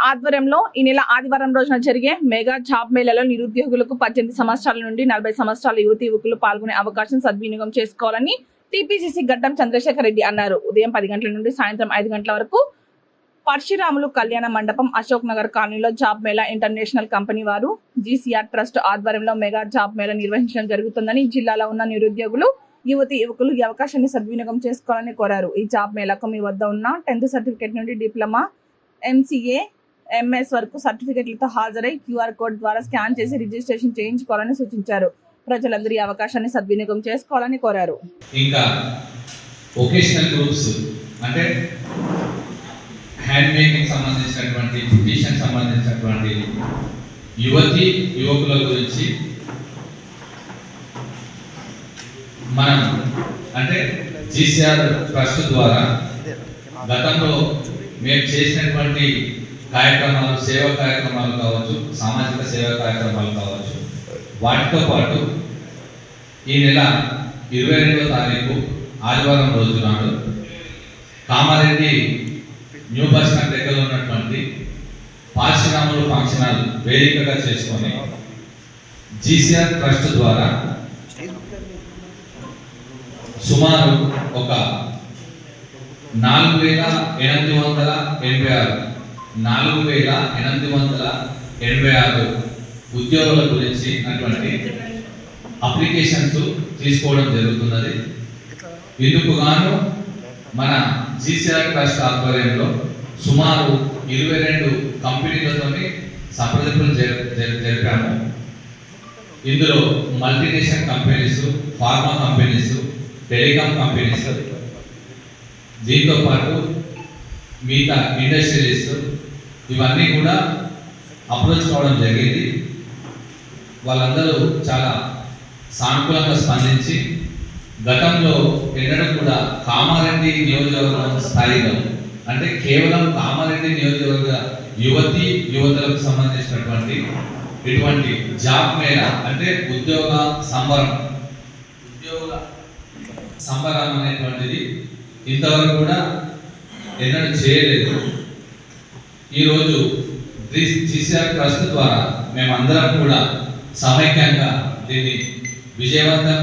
ఆధ్వర్యంలో ఈ నెల ఆదివారం రోజున జరిగే మెగా జాబ్ మేళాలో నిరుద్యోగులకు 18 సంవత్సరాల నుండి 40 సంవత్సరాల యువతి యువకులు పాల్గొనే అవకాశం సద్వినియోగం చేసుకోవాలని టీపీసీసీ గడ్డం చంద్రశేఖర్ రెడ్డి అన్నారు. ఉదయం 10 గంటల నుండి సాయంత్రం 5 గంటల వరకు పరశురాములు కళ్యాణ మండపం అశోక్ నగర్ కాలనీలో జాబ్ మేళా ఇంటర్నేషనల్ కంపెనీ వారు జీసీఆర్ ట్రస్ట్ ఆధ్వర్యంలో మెగా జాబ్ మేళా నిర్వహించడం జరుగుతుందని జిల్లాలో ఉన్న నిరుద్యోగులు యువతి యువకులు ఈ అవకాశాన్ని సద్వినియోగం చేసుకోవాలని కోరారు. ఈ జాబ్ మేళాకు మీ వద్ద ఉన్న 10th సర్టిఫికేట్ నుండి డిప్లొమా, ఎంసీఏ, ఎంఎస్ వరకు సర్టిఫికెట్లతో హాజరై క్యూఆర్ కోడ్ ద్వారా స్కాన్ చేసి రిజిస్ట్రేషన్ చేయించుకోవాలని సూచించారు. ప్రజలందరూ ఈ అవకాశాన్ని సద్వినియోగం చేసుకోవాలని కోరారు. ఇంకా వొకేషనల్ గ్రూప్స్ అంటే హ్యాండ్ మేకింగ్ సంబంధించినటువంటి, బ్యూటిషియన్ సంబంధించినటువంటి యువతి యువకుల గురించి మనం అంటే జీసీఆర్ ట్రస్ట్ ద్వారా గతంలో మేము చేసినటువంటి కార్యక్రమాలు, సేవా కార్యక్రమాలు కావచ్చు, సామాజిక సేవా కార్యక్రమాలు కావచ్చు, వాటితో పాటు ఈ నెల 22వ తారీఖు ఆదివారం రోజు నాడు కామారెడ్డి న్యూ బస్ స్టాండ్ దగ్గర ఉన్నటువంటి పరశురాములు ఫంక్షన్ హాల్ వేదికగా చేసుకొని జీసీఆర్ ట్రస్ట్ ద్వారా సుమారు ఒక 4,886 ఉద్యోగుల గురించి అటువంటి అప్లికేషన్స్ తీసుకోవడం జరుగుతున్నది. ఇందుకు గాను మన జీసీఆర్ ట్రస్ట్ ఆధ్వర్యంలో సుమారు 22 కంపెనీలతో సంప్రదింపులు జరిపాము. ఇందులో multinational companies, pharma companies, telecom companies, దీంతో పాటు మిగతా ఇండస్ట్రీస్ ఇవన్నీ కూడా అప్రోచ్ కావడం జరిగింది. వాళ్ళందరూ చాలా సానుకూలంగా స్పందించి గతంలో ఎన్నడూ కూడా కామారెడ్డి నియోజకవర్గం స్థాయిలో అంటే కేవలం కామారెడ్డి నియోజకవర్గ యువతి యువతులకు సంబంధించినటువంటి ఇటువంటి జాబ్ మేళా అంటే ఉద్యోగ సంబరం అనేటువంటిది ఇంతవరకు కూడా ఎన్నడూ చేయలేదు. ఈరోజు జీసీఆర్ ట్రస్ట్ ద్వారా మేమందరం కూడా సమైక్యంగా దీన్ని విజయవంతం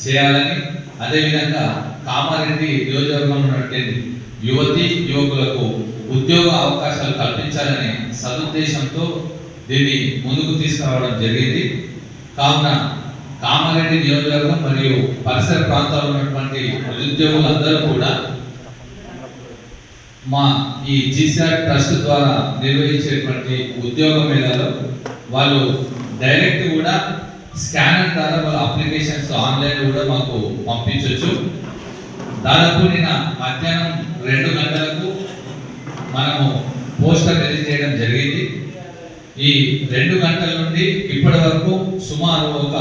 చేయాలని, అదేవిధంగా కామారెడ్డి నియోజకవర్గంలో ఉన్నటువంటి యువతి యువకులకు ఉద్యోగ అవకాశాలు కల్పించాలనే సదుద్దేశంతో దీన్ని ముందుకు తీసుకురావడం జరిగింది. కావున కామారెడ్డి నియోజకవర్గం మరియు పరిసర ప్రాంతాల్లో ఉన్నటువంటి నిరుద్యోగులందరూ కూడా మా ఈ జీసీఆర్ ట్రస్ట్ ద్వారా నిర్వహించేటువంటి ఉద్యోగ మేళాలో వాళ్ళు డైరెక్ట్ కూడా స్కానర్ ద్వారా వాళ్ళ అప్లికేషన్స్ ఆన్లైన్ కూడా మాకు పంపించవచ్చు. దాదాపు నిన్న మధ్యాహ్నం 2 గంటలకు మనము పోస్టర్ రిలీజ్ చేయడం జరిగింది. ఈ 2 గంటల నుండి ఇప్పటి వరకు సుమారు ఒక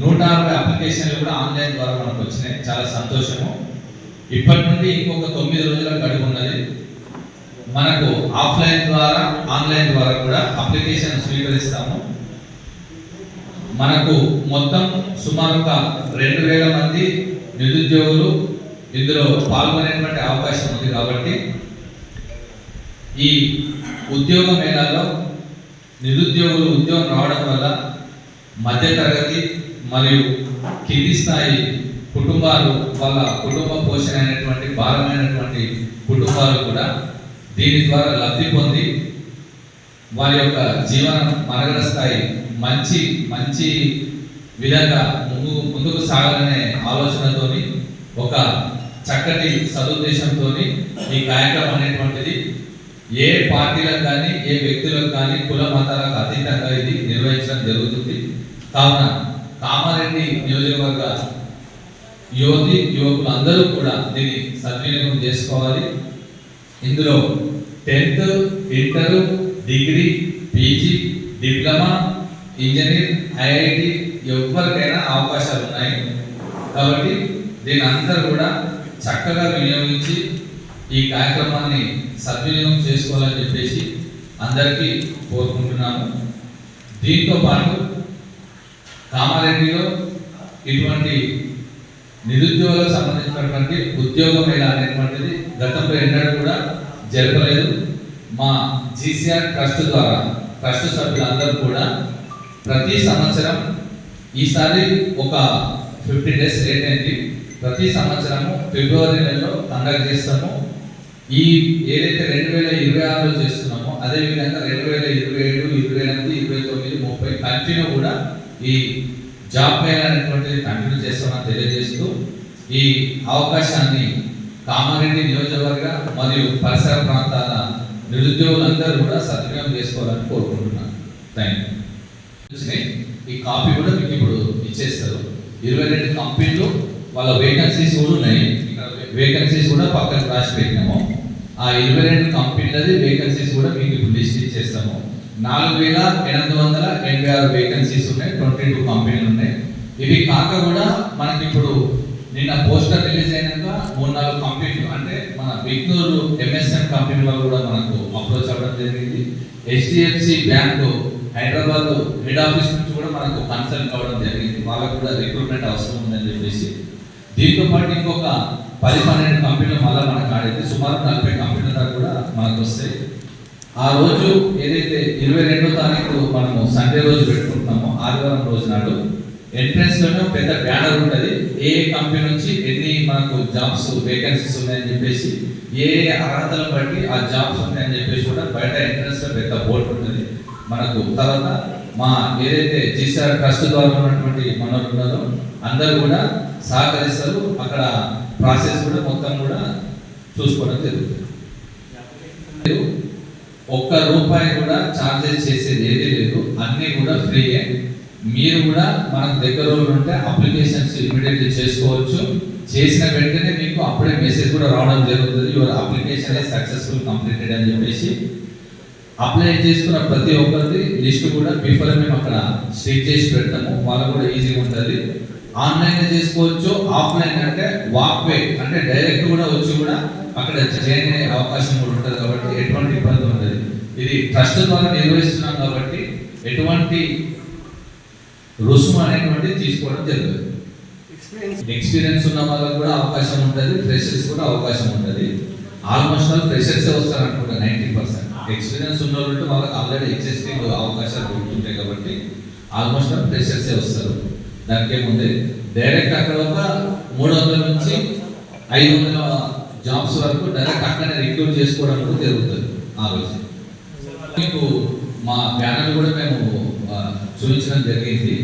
160 అప్లికేషన్లు కూడా ఆన్లైన్ ద్వారా మనకు వచ్చినాయి. చాలా సంతోషము. ఇప్పటి నుండి ఇంకొక 9 రోజుల గడువు ఉన్నది. మనకు ఆఫ్లైన్ ద్వారా, ఆన్లైన్ ద్వారా కూడా అప్లికేషన్ స్వీకరిస్తాము. మనకు మొత్తం సుమారుగా 2000 మంది నిరుద్యోగులు ఇందులో పాల్గొనేటువంటి అవకాశం ఉంది. కాబట్టి ఈ ఉద్యోగ మేళాలో నిరుద్యోగులు ఉద్యోగం రావడం వల్ల మధ్యతరగతి మరియు కింది స్థాయి కుటుంబాలు, వాళ్ళ కుటుంబ పోషణ అయినటువంటి భారమైనటువంటి కుటుంబాలు కూడా దీని ద్వారా లబ్ధి పొంది వారి యొక్క జీవన మరగడ స్థాయి మంచి విధంగా ముందుకు సాగాలనే ఆలోచనతోని, ఒక చక్కటి సదుద్దేశంతో ఈ కార్యక్రమం అనేటువంటిది ఏ పార్టీలకు కానీ, ఏ వ్యక్తులకు కానీ, కుల మతాలకు అతీతంగా ఇది నిర్వహించడం జరుగుతుంది. కావున కామారెడ్డి నియోజకవర్గ యువతి యువకులు అందరూ కూడా దీన్ని సద్వినియోగం చేసుకోవాలి. ఇందులో 10th, inter, degree, PG, diploma, engineer, IIT ఎవరికైనా అవకాశాలు ఉన్నాయి. కాబట్టి దీని అందరూ కూడా చక్కగా వినియోగించి ఈ కార్యక్రమాన్ని సద్వినియోగం చేసుకోవాలని చెప్పేసి అందరికీ కోరుకుంటున్నాము. దీంతో పాటు కామారెడ్డిలో ఇటువంటి నిరుద్యోగులకు సంబంధించినటువంటి ఉద్యోగ మేళా అనేటువంటిది గతంలో ఎన్నడూ కూడా జరపలేదు. మా జీసీఆర్ ట్రస్ట్ ద్వారా ట్రస్ట్ సభ్యులందరూ కూడా ప్రతి సంవత్సరం, ఈసారి ఒక 50 డేస్ లేట్ అయింది, ప్రతి సంవత్సరము ఫిబ్రవరి నెలలో కండక్ట్ చేస్తాము. ఈ ఏదైతే 2026లో చేస్తున్నామో అదేవిధంగా 2027, 28, 29, 30 కంటిన్యూ కూడా ఈ జాబ్ మేళ అనేటువంటిది కంటిన్యూ చేస్తామని తెలియజేస్తూ ఈ అవకాశాన్ని కామారెడ్డి నియోజకవర్గ మరియు పరిసర ప్రాంతాల నిరుద్యోగులందరూ కూడా సద్వినియోగం చేసుకోవాలని కోరుకుంటున్నాను. Thank you. ఈ కాపీ కూడా మీకు ఇప్పుడు ఇచ్చేస్తారు. 22 కంపెనీలు వాళ్ళ వేకెన్సీస్ కూడా ఉన్నాయి. వేకెన్సీస్ కూడా పక్కన రాసి పెట్టినాము. ఆ 22 కంపెనీలది వేకెన్సీస్ కూడా మీకు ఇప్పుడు లిస్ట్ ఇచ్చేస్తాము. 4886 వేకెన్సీస్ ఉన్నాయి. 22 కంపెనీలు ఉన్నాయి. ఇవి కాక కూడా మనకి ఇప్పుడు నిన్న పోస్టర్ రిలీజ్ అయినాక 3-4 కంపెనీలు అంటే మన విక్నూరు ఎంఎస్ఎం కంపెనీ వాళ్ళు కూడా మనకు అప్రోచ్ అవ్వడం జరిగింది. HDFC bank Hyderabad head office నుంచి కూడా మనకు కన్సల్ట్ అవ్వడం జరిగింది. వాళ్ళకు కూడా రిక్రూట్మెంట్ అవసరం ఉందని చెప్పేసి దీంతో పాటు ఇంకొక 10-12 కంపెనీలు మళ్ళీ మనకు ఆడేది సుమారు 40 కంపెనీల దాకా కూడా మనకు వస్తాయి. ఆ రోజు ఏదైతే 22వ తారీఖు మనము సండే రోజు పెట్టుకుంటున్నామో ఆదివారం రోజు నాడు ఎంట్రన్స్ లోనే పెద్ద బ్యానర్ ఉంటుంది. ఏ కంపెనీ నుంచి ఎన్ని మనకు జాబ్స్ వేకెన్సీస్ ఉన్నాయని చెప్పేసి ఏ అర్హతలను బట్టి ఆ జాబ్స్ ఉన్నాయని చెప్పేసి కూడా బయట ఎంట్రన్స్ లో పెద్ద బోర్డు ఉంటుంది మనకు. తర్వాత మా ఏదైతే జీసీఆర్ ట్రస్ట్ ద్వారా ఉన్నటువంటి మనోళ్ళు ఉన్నారో అందరూ కూడా సహకరిస్తారు. అక్కడ ప్రాసెస్ కూడా మొత్తం కూడా చూసుకోవడం జరుగుతుంది. ₹1 కూడా చార్జెస్ చేసేది ఏది లేదు, అన్నీ కూడా ఫ్రీయే. మీరు కూడా మనకు దగ్గర ఉంటే అప్లికేషన్స్ ఇమీడియట్లీ చేసుకోవచ్చు. చేసిన వెంటనే మీకు అప్పుడే మెసేజ్ కూడా రావడం జరుగుతుంది, your application is successful completed అని చెప్పేసి. అప్లై చేసుకున్న ప్రతి ఒక్కరిది లిస్ట్ కూడా బిఫోర్ మేము అక్కడ స్టిక్ చేసి పెడతాము. వాళ్ళకు కూడా ఈజీగా ఉంటుంది. ఆన్లైన్ చేసుకోవచ్చు, ఆఫ్లైన్ అంటే వాక్వే అంటే డైరెక్ట్ కూడా వచ్చి కూడా అక్కడ జాయిన్ అయ్యే అవకాశం కూడా ఉంటుంది. కాబట్టి ఎటువంటి ఇబ్బంది ఉండదు. ఇది ట్రస్ట్ ద్వారా నిర్వహిస్తున్నాం కాబట్టి ఎటువంటి రుసుము అనేటువంటిది తీసుకోవడం జరుగుతుంది. ఎక్స్పీరియన్స్ ఉన్న వాళ్ళకి కూడా అవకాశం ఉంటుంది, ఫ్రెషర్స్ కూడా అవకాశం ఉంటుంది. ఆల్మోస్ట్ ఆల్ ఫ్రెషర్సే వస్తారు అనుకుంటా 90%. ఎక్స్పీరియన్స్ ఉన్న వాళ్ళు వాళ్ళకి ఆల్రెడీ ఎగ్జిస్టింగ్ అవకాశాలు ఉంటుంటాయి కాబట్టి ఆల్మోస్ట్ ఆల్ ఫ్రెషర్సే వస్తారు. దానికి ఏముంది, డైరెక్ట్ అక్కడ ఒక 300 నుంచి 500 జాబ్స్ వరకు డైరెక్ట్ అక్కడనే రిక్రూట్ చేసుకోవడం కూడా జరుగుతుంది. ఆ రోజు మీకు మా బ్యానర్ కూడా మేము చూపించడం జరిగింది.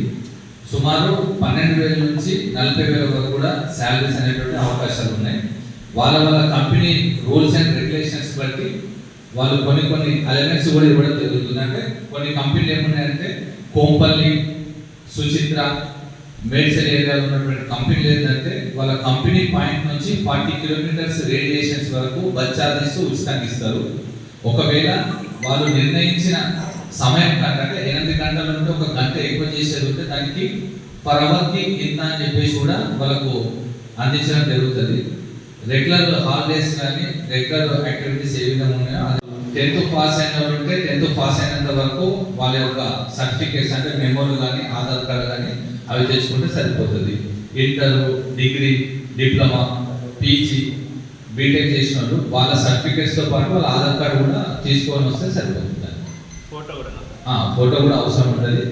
సుమారు 12,000 నుంచి 40,000 వరకు కూడా శాలరీస్ అనేటువంటి అవకాశాలు ఉన్నాయి. వాళ్ళ కంపెనీ రూల్స్ అండ్ రెగ్యులేషన్స్ బట్టి వాళ్ళు కొన్ని ఎలిమెంట్స్ కూడా ఇవ్వడం జరుగుతుంది. అంటే కొన్ని కంపెనీలు ఏమున్నాయంటే కోంపల్లి, సుచిత్ర, మేడ్చల్ ఏరియాలో ఉన్నటువంటి కంపెనీలు ఏంటంటే వాళ్ళ కంపెనీ పాయింట్ నుంచి 40 కిలోమీటర్స్ రేడియేషన్స్ వరకు బస్ చార్జెస్ ఉచితంగా ఇస్తారు. ఒకవేళ వాళ్ళు నిర్ణయించిన సమయం కంటే 8 గంటల నుండి 1 గంట ఎక్కువ చేసేది ఉంటే దానికి పర్ అవర్కి ఇంత అని చెప్పేసి కూడా వాళ్ళకు అందించడం జరుగుతుంది. రెగ్యులర్ హాలిడేస్ కానీ రెగ్యులర్ యాక్టివిటీస్ ఏ విధంగా ఉన్నాయో 10th పాస్ అయిన వాళ్ళు ఉంటే 10th పాస్ అయినంత వరకు వాళ్ళ యొక్క సర్టిఫికేట్స్ అంటే మెమోలు కానీ ఆధార్ కార్డు కానీ అవి తెచ్చుకుంటే సరిపోతుంది. Inter, degree, diploma, PG, BTech చేసిన వాళ్ళు వాళ్ళ సర్టిఫికేట్స్తో పాటు వాళ్ళ ఆధార్ కార్డు కూడా తీసుకొని వస్తే సరిపోతుంది. ఫోటో కూడా అవసరం ఉంటుంది.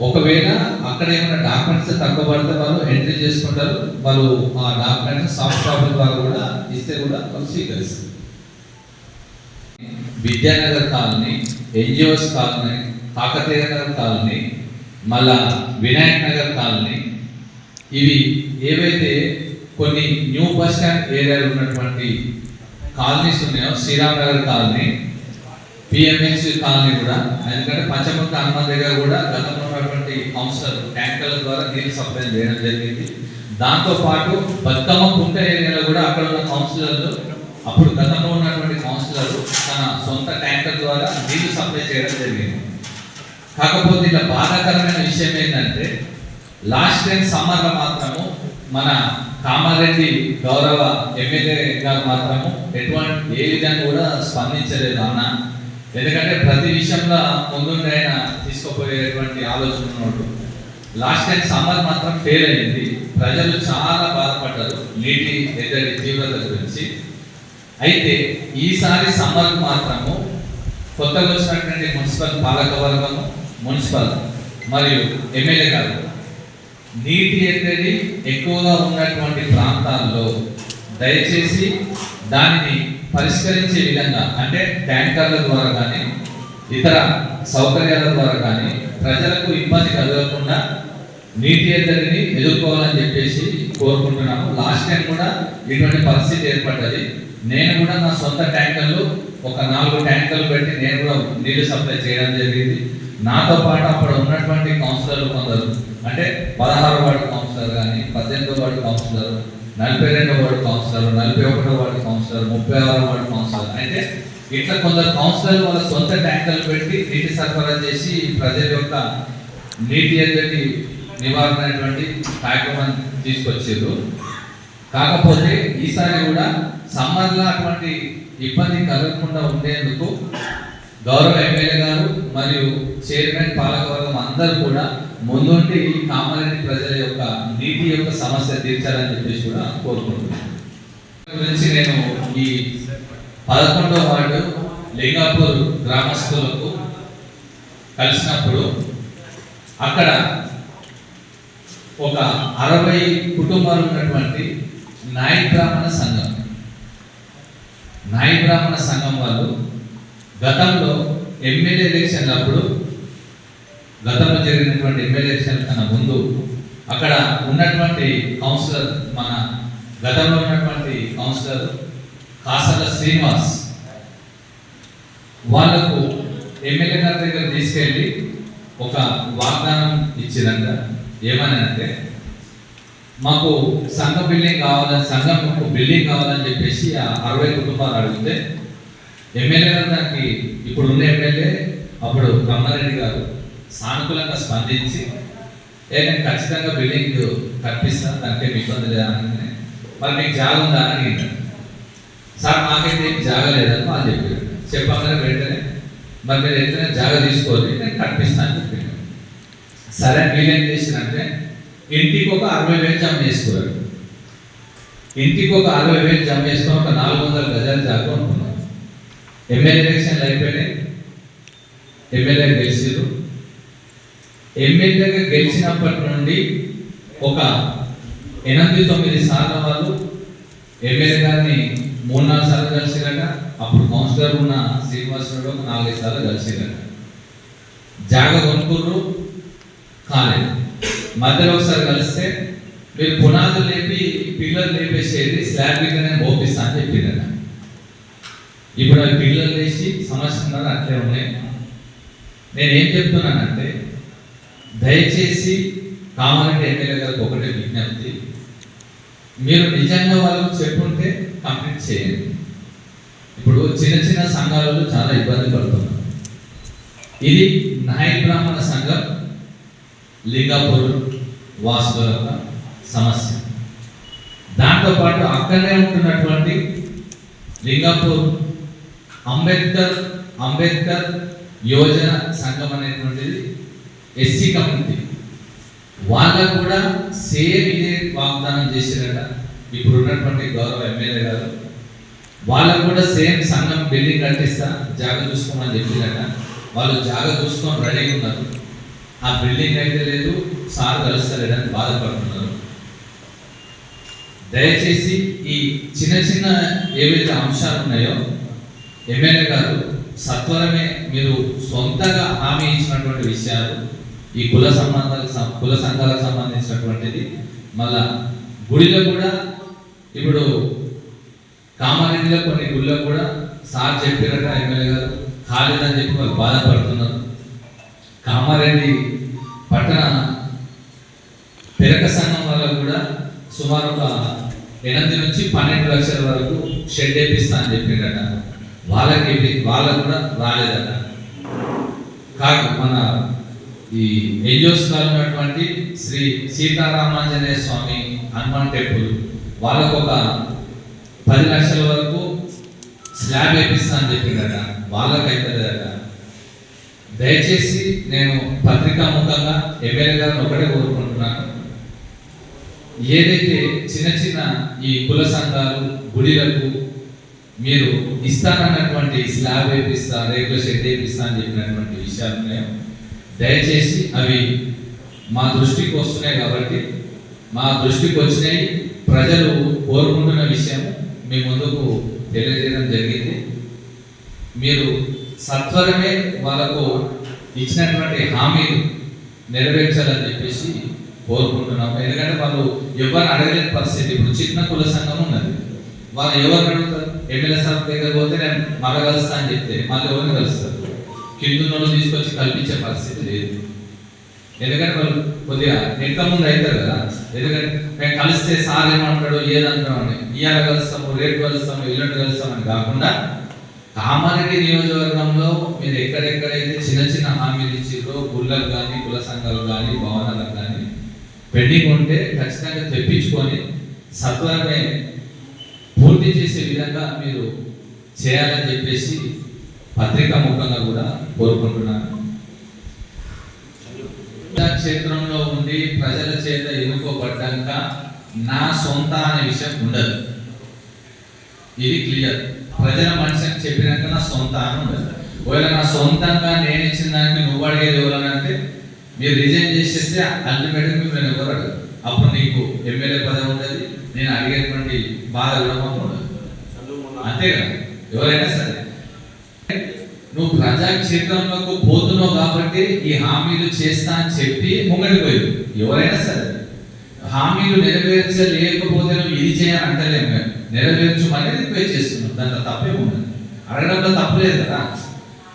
ఒకవేళ అక్కడ ఏమైనా డాక్యుమెంట్స్ తక్కువ పడితే వాళ్ళు ఎంట్రీ చేసుకుంటారు. వాళ్ళు ఆ డాక్యుమెంట్స్ సాఫ్ట్ కాపీ ద్వారా కూడా ఇస్తే కూడా వాళ్ళు స్వీకరిస్తారు. Vidyanagar colony, NGOs colony, Kakatiya Nagar colony, మళ్ళా వినాయక్ నగర్ కాలనీ, ఇవి ఏవైతే కొన్ని న్యూ బస్ స్టాండ్ ఏరియాలో ఉన్నటువంటి కాలనీస్ ఉన్నాయో Sriram Nagar colony, PMS colony కూడా, ఎందుకంటే పంచముఖ హనుమాన్ దగ్గర కూడా గతంలో ఉన్నటువంటి కౌన్సిలర్ ట్యాంకర్ల ద్వారా నీళ్ళు సప్లై చేయడం జరిగింది. దాంతోపాటు బతుకమ్మ కుంట ఏరియాలో కూడా అక్కడ ఉన్న కౌన్సిలర్లు అప్పుడు గతంలో ఉన్నటువంటి కౌన్సిలర్ తన సొంత ట్యాంకర్ ద్వారా నీళ్లు సప్లై చేయడం జరిగింది. కాకపోతే ఇలా బాధాకరమైన విషయం ఏంటంటే లాస్ట్ టైం సమ్మర్లో మాత్రము మన కామారెడ్డి గౌరవ ఎమ్మెల్యే గారు మాత్రము ఎటువంటి ఏ విధంగా కూడా స్పందించలేదు అన్న. ఎందుకంటే ప్రతి విషయంలో ముందుండి ఆయన తీసుకుపోయేటువంటి ఆలోచన ఉన్నట్టు. లాస్ట్ టైం సమ్మర్ మాత్రం ఫెయిల్ అయింది. ప్రజలు చాలా బాధపడ్డారు నీటి ఎద్దడి తీవ్రత గురించి. అయితే ఈసారి సమ్మర్ మాత్రము కొత్తగా వచ్చినటువంటి మున్సిపల్ పాలకవర్గము, మున్సిపల్ మరియు ఎమ్మెల్యే గారు నీటి ఎద్దడి ఎక్కువగా ఉన్నటువంటి ప్రాంతాల్లో దయచేసి దానిని పరిష్కరించే విధంగా, అంటే ట్యాంకర్ల ద్వారా కానీ ఇతర సౌకర్యాల ద్వారా కానీ ప్రజలకు ఇబ్బంది కలగకుండా నీటి ఎద్దడిని ఎదుర్కోవాలని చెప్పేసి కోరుకుంటున్నాము. లాస్ట్ టైం కూడా ఇటువంటి పరిస్థితి ఏర్పడ్డది. నేను కూడా నా సొంత ట్యాంకర్లు ఒక 4 ట్యాంకర్లు పెట్టి నేను కూడా నీళ్లు సప్లై చేయడం జరిగింది. నాతో పాటు అప్పుడు ఉన్నటువంటి కౌన్సిలర్లు కొందరు, అంటే 16వ వార్డు కౌన్సిలర్ కానీ, 18వ వార్డు కౌన్సిలర్, 42వ వార్డు కౌన్సిలర్, 41వ వార్డు కౌన్సిలర్, 36వ వార్డు కౌన్సిలర్, అయితే ఇట్లా కొందరు కౌన్సిలర్లు వాళ్ళ సొంత ట్యాంకర్లు పెట్టి నీటి సరఫరా చేసి ప్రజల యొక్క నీటి ఎద్దడి నివారణ అనేటువంటి కార్యక్రమాన్ని తీసుకొచ్చారు. కాకపోతే ఈసారి కూడా సమ్మర్లో అటువంటి ఇబ్బంది కలగకుండా ఉండేందుకు గౌరవ ఎమ్మెల్యే గారు మరియు చైర్మన్, పాలకవర్గం అందరూ కూడా ముందుండి ఈ కామారెడ్డి ప్రజల యొక్క నీటి యొక్క సమస్య తీర్చాలని చెప్పేసి కూడా కోరుకుంటున్నాను. గురించి నేను ఈ 11వ వార్డు లింగాపూర్ గ్రామస్తులకు కలిసినప్పుడు అక్కడ ఒక 60 కుటుంబాలు ఉన్నటువంటి నాయి బ్రాహ్మణ సంఘం వాళ్ళు గతంలో ఎమ్మెల్యే ఎలక్షన్ అప్పుడు, గతంలో జరిగినటువంటి ఎమ్మెల్యే ఎలక్షన్ కన్నా ముందు అక్కడ ఉన్నటువంటి కౌన్సిలర్, మన గతంలో ఉన్నటువంటి కౌన్సిలర్ కాసల శ్రీనివాస్ వాళ్లకు ఎమ్మెల్యే గారి దగ్గర తీసుకెళ్ళి ఒక వాగ్దానం ఇచ్చిరంట. ఏమని అంటే, మాకు సంఘం బిల్డింగ్ కావాలని చెప్పేసి ఆ 60 కుటుంబాలు అడిగితే ఎమ్మెల్యే గారు దానికి ఇప్పుడున్న ఎమ్మెల్యే అప్పుడు బ్రహ్మారెడ్డి గారు సానుకూలంగా స్పందించి నేను ఖచ్చితంగా బిల్డింగ్ కట్టిస్తాను, దానికేమి ఇబ్బంది లేదని. మరి మీకు జాగ ఉందా అని అడిగింది. సార్ మాకైతే ఏం జాగ లేదని వాళ్ళు చెప్పారు. చెప్పగానే వెంటనే మరి మీరు ఎట్లయినా జాగ తీసుకోవాలి, నేను కట్టిస్తాను అని చెప్పాను. సరే వీళ్ళేం చేసినంటే ఇంటికి ఒక 60,000 జమ చేసుకున్నారు. ఇంటికి ఒక 60,000 జమ చేసుకుని ఒక 400 గజాలు జాగా ఉంటున్నారు. ఎమ్మెల్యే ఎలక్షన్లు అయిపోయినాయి. ఎమ్మెల్యే గెలిచారు. ఎమ్మెల్యేగా గెలిచినప్పటి నుండి ఒక 8-9 సార్లు వాళ్ళు ఎమ్మెల్యే గారిని 3-4 సార్లు కలిసిరట. అప్పుడు కౌన్సిలర్ ఉన్న శ్రీనివాసరావు ఒక 4-5 సార్లు కలిసిరట. జాగా కొనుక్కుర్రు, కాలేదు. మధ్యలో ఒకసారి కలిస్తే మీరు పునాదులు లేపి పిల్లలు లేపేసేది, స్లాబ్ ఇట్లనే ఓపిస్తా అని చెప్పిందట. ఇప్పుడు అవి పిల్లలు లేచి సమస్య అట్లే ఉన్నాయి. నేనేం చెప్తున్నానంటే, దయచేసి కామారెడ్డి ఎమ్మెల్యే గారికి ఒకటే విజ్ఞప్తి, మీరు నిజంగా వాళ్ళకు చెప్పుంటే కంప్లీట్ చేయండి. ఇప్పుడు చిన్న సంఘాలలో చాలా ఇబ్బంది పడుతున్నారు. ఇది నాయి బ్రాహ్మణ సంఘం లింగాపూర్ వాసుల యొక్క సమస్య. దాంతోపాటు అక్కడనే ఉంటున్నటువంటి లింగాపూర్ అంబేద్కర్ యోజన సంఘం అనేటువంటిది ఎస్సీ కమ్యూనిటీ, వాళ్ళకు కూడా సేమ్ ఇదే వాగ్దానం చేసిరట. ఇప్పుడు ఉన్నటువంటి గౌరవ ఎమ్మెల్యే గారు వాళ్ళకు కూడా సేమ్ సంఘం బిల్డింగ్ కట్టిస్తా, జాగా చూసుకోమని చెప్పిరట. వాళ్ళు జాగా చూసుకొని రెడీగా ఉన్నారు. ఆ బిల్డింగ్ అయితే లేదు, సార్ కలుస్తలేదని బాధపడుతున్నారు. దయచేసి ఈ చిన్న ఏవైతే అంశాలు ఉన్నాయో ఎమ్మెల్యే గారు సత్వరమే మీరు సొంతగా హామీ ఇచ్చినటువంటి విషయాలు, ఈ కుల సంఘాలకు సంబంధించినటువంటిది, మళ్ళా గుడిలో కూడా ఇప్పుడు కామారెడ్డిలో కొన్ని గుళ్ళో కూడా సార్ చెప్పారట ఎమ్మెల్యే గారు కాలేదని చెప్పి వాళ్ళు బాధపడుతున్నారు. కామారెడ్డి పట్టణ పెరక సంఘం వాళ్ళకు కూడా సుమారు ఒక 8-12 లక్షల వరకు షెడ్ వేపిస్తా అని చెప్పిండట. వాళ్ళకు కూడా రాలేదట. కాదు మన ఈ ఎన్జిఓస్ ఉన్నటువంటి శ్రీ సీతారామాంజనేయ స్వామి హనుమాన్ టెంపుల్ వాళ్ళకు ఒక 10 లక్షల వరకు స్లాబ్ వేపిస్తా అని చెప్పిండట. వాళ్ళకైతే లేదట. దయచేసి నేను పత్రికా ముఖంగా ఎమ్మెల్యే గారిని ఒకటే కోరుకుంటున్నాను, ఏదైతే చిన్న ఈ కుల సంఘాలు గుడిలకు మీరు ఇస్తానన్నటువంటి స్లాబ్ వేపిస్తా, రేకుల షెడ్ వేపిస్తా అని చెప్పినటువంటి విషయాలు ఉన్నాయో దయచేసి అవి మా దృష్టికి వస్తున్నాయి కాబట్టి, మా దృష్టికి వచ్చినాయి, ప్రజలు కోరుకుంటున్న విషయం మీ ముందుకు తెలియజేయడం జరిగింది. మీరు సత్వరమే వాళ్ళకు ఇచ్చినటువంటి హామీలు నెరవేర్చాలని చెప్పేసి కోరుకుంటున్నాము. ఎందుకంటే వాళ్ళు ఎవరిని అడగలేని పరిస్థితి. ఇప్పుడు చిన్న కుల సంఘం ఉన్నది, వాళ్ళు ఎవరిని అడుగుతారు? ఎమ్మెల్యే సార్ దగ్గర పోతే నేను మగ కలుస్తా అని చెప్తే మళ్ళీ ఎవరిని కలుస్తారు? కిందున్నోళ్ళు తీసుకొచ్చి కల్పించే పరిస్థితి లేదు. ఎందుకంటే వాళ్ళు కొద్దిగా ఎంత ముందు అవుతారు కదా. ఎందుకంటే మేము కలిస్తే సార్ ఏమంటాడు, ఏదంటాడు అని, ఇవాళ కలుస్తాము, రేపు కలుస్తాము, ఎల్లుండి కలుస్తామని కాకుండా కామారెడ్డి నియోజకవర్గంలో మీరు ఎక్కడెక్కడైతే చిన్న చిన్న హామీలు ఇచ్చిర్రో, గుళ్ళకు కానీ, కుల సంఘాలు కానీ, భవనాలకు కానీ పెండింగ్ ఉంటే ఖచ్చితంగా తెప్పించుకొని సత్వరమే పూర్తి చేసే విధంగా మీరు చేయాలని చెప్పేసి పత్రికా ముఖంగా కూడా కోరుకుంటున్నాను. క్షేత్రంలో ఉండి ప్రజల చేత ఎన్నుకోబడ్డాక నా సొంత అనే విషయం ఉండదు. ఇది క్లియర్. ప్రజల మనిషిని చెప్పినాక నా సొంత అని ఉండదు. ఒకవేళ నా సొంతంగా నేను ఇచ్చిన దానికి నువ్వు అడిగేది ఎవరనంటే మీరు రిజైన్ చేసేస్తే అల్టిమేట్గా మీరు నేను ఎవరు అడగదు. అప్పుడు నీకు ఎమ్మెల్యే పదవి ఉండదు, నేను అడిగేటువంటి బాధ కూడా మాకు ఉండదు. అంతే కదా, ఎవరైనా సరే నువ్వు ప్రజాక్షేత్రంలోకి పోతున్నావు కాబట్టి ఈ హామీలు చేస్తా అని చెప్పి ముంగడిపోయావు. ఎవరైనా సరే హామీలు నెరవేర్చలేకపోతే నువ్వు ఇది చేయాలని అంటలేము, మేము నెరవేర్చమని రిక్వెస్ట్ చేస్తున్నాం. దాంట్లో తప్పే ఉండదు, అడగడంలో తప్పలేదు కదా.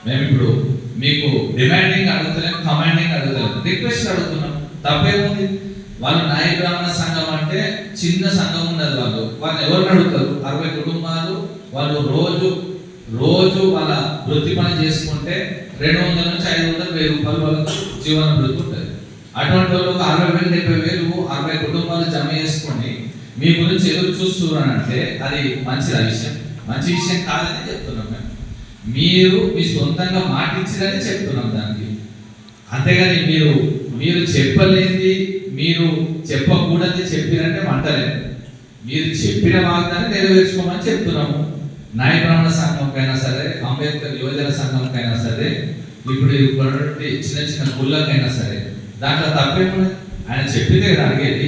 మేము ఇప్పుడు మీకు డిమాండింగ్ అడుగుతలేము, కమాండింగ్ అడుగుతలేము, రిక్వెస్ట్ అడుగుతున్నాం. తప్పేముంది? వాళ్ళు నాయ బ్రాహ్మణ సంఘం అంటే చిన్న సంఘం ఉన్నది. వాళ్ళు ఎవరిని అడుగుతారు? 60 కుటుంబాలు. వాళ్ళు రోజు వాళ్ళ వృత్తి పని చేసుకుంటే 200 నుంచి 500, 1000 రూపాయలు వాళ్ళకు జీవన వృత్తి ఉంటుంది. అటువంటి వాళ్ళు 60,000, 70,000 60 కుటుంబాలు జమ చేసుకొని మీ గురించి ఎదురు చూస్తున్నారు అంటే అది మంచిది విషయం? మంచి విషయం కాదని చెప్తున్నాం మేము. మీరు మీ సొంతంగా మాటించారని చెప్తున్నాం దానికి. అంతేగాని మీరు చెప్పలేంది, మీరు చెప్పకూడదు చెప్పినంటే మంటలేదు. మీరు చెప్పిన వాగ్దాన్ని నెరవేర్చుకోమని చెప్తున్నాము. నాయ బ్రాహ్మణ సంఘంకైనా సరే, అంబేద్కర్ యువజన సంఘంకైనా సరే, ఇప్పుడు చిన్న చిన్న గుళ్ళకైనా సరే, దాంట్లో తప్పేమున్నది? ఆయన చెప్పితే అడిగేది.